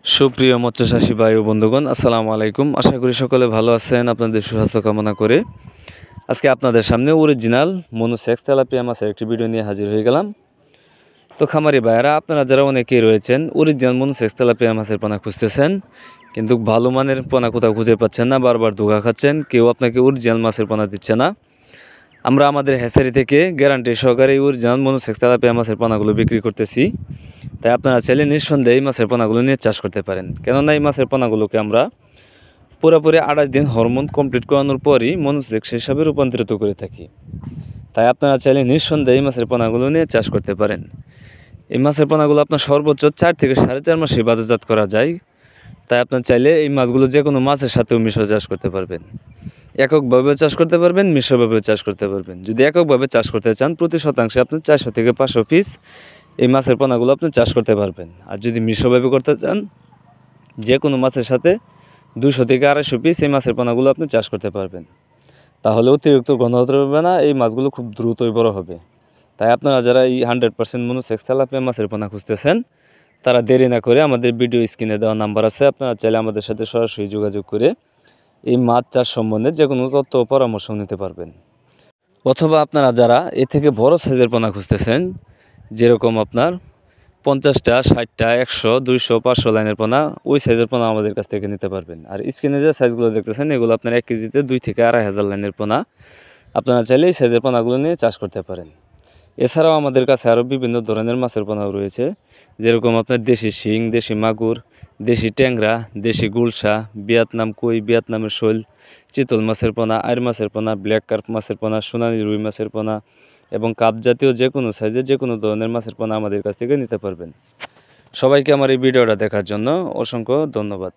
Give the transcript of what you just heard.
সুপ্রিয় মৎস্যচাষী ভাই ও বন্ধুগণ, আসসালামু আলাইকুম। আশা করি সকলে ভালো আছেন। আপনাদের সুস্বাস্থ্য কামনা করে আজকে আপনাদের সামনে অরিজিনাল মনোসেক্স তেলাপিয়া মাছের একটি ভিডিও নিয়ে হাজির হয়ে গেলাম। তো খামারি ভাইয়েরা, আপনারা যারা অনেকেই রয়েছেন অরিজিনাল মনোসেক্স তেলাপিয়া মাছের পোনা খুঁজতেছেন, কিন্তু ভালো মানের পোনা কোথাও খুঁজে পাচ্ছেন না, বারবার ধোঁকা খাচ্ছেন, কেউ আপনাকে অরিজিনাল মাছের পোনা দিচ্ছে না। আমরা আমাদের হ্যাচারি থেকে গ্যারান্টি সহকারে অরিজিনাল মনোসেক্স তেলাপিয়া মাছের পোনাগুলো বিক্রি করতেছি। তাই আপনারা চাইলে নিঃসন্দেহে এই মাছের পোনাগুলো নিয়ে চাষ করতে পারেন। কেননা এই মাছের পোনাগুলোকে আমরা পুরোপুরি 28 দিন হরমোন কমপ্লিট করানোর পরই মনোসেক্স হিসাবে রূপান্তরিত করে থাকি। তাই আপনারা চাইলে নিঃসন্দেহে এই মাছের পোনাগুলো নিয়ে চাষ করতে পারেন। এই মাছের পোনাগুলো আপনার সর্বোচ্চ 4 থেকে 4.5 মাসে বাজারজাত করা যায়। তাই আপনার চাইলে এই মাছগুলো যে কোনো মাছের সাথেও মিশ্র চাষ করতে পারবেন। এককভাবে চাষ করতে পারবেন, মিশ্রভাবে চাষ করতে পারবেন। যদি এককভাবে চাষ করতে চান, প্রতি শতাংশে আপনি 400 থেকে 500 পিস এই মাছের পোনাগুলো আপনি চাষ করতে পারবেন। আর যদি মিশ্রভাবে করতে চান, যে কোনো মাছের সাথে 200 থেকে 250 পিস এই মাছের পোনাগুলো আপনি চাষ করতে পারবেন। তাহলে অতিরিক্ত ঘন হতে হবে না, এই মাছগুলো খুব দ্রুতই বড় হবে। তাই আপনারা যারা এই 100% মনোসেক্স তেলাপিয়া মাছের পোনা খুঁজতেছেন, তারা দেরি না করে আমাদের ভিডিও স্ক্রিনে দেওয়া নাম্বার আছে, আপনারা চাইলে আমাদের সাথে সরাসরি যোগাযোগ করে এই মাছ চাষ সম্বন্ধে যে কোনো তথ্য ও পরামর্শ নিতে পারবেন। অথবা আপনারা যারা এ থেকে বড় সাইজের পোনা খুঁজতেছেন, যেরকম আপনার 50টা, 60টা, 100, 200, 500 লাইনের পোনা, ওই সাইজের পোনা আমাদের কাছ থেকে নিতে পারবেন। আর স্ক্রিনে যে সাইজগুলো দেখতেছেন, এগুলো আপনার 1 কেজিতে 2 থেকে 2,500 লাইনের পোনা। আপনারা চাইলে এই সাইজের পোনাগুলো নিয়ে চাষ করতে পারেন। এছাড়াও আমাদের কাছে আরও বিভিন্ন ধরনের মাছের পোনাও রয়েছে, যেরকম আপনার দেশি শিং, দেশি মাগুর, দেশি ট্যাংরা, দেশি গুলশা, ভিয়েতনাম কই, ভিয়েতনামের শোল, চিতল মাছের পোনা, আইর মাছের পোনা, ব্ল্যাক কার্প মাছের পোনা, সোনালী রুই মাছের পোনা এবং কাপ জাতীয় যে কোনো সাইজের যে কোনো ধরনের মাছের পোনা আমাদের কাছ থেকে নিতে পারবেন। সবাইকে আমার এই ভিডিওটা দেখার জন্য অসংখ্য ধন্যবাদ।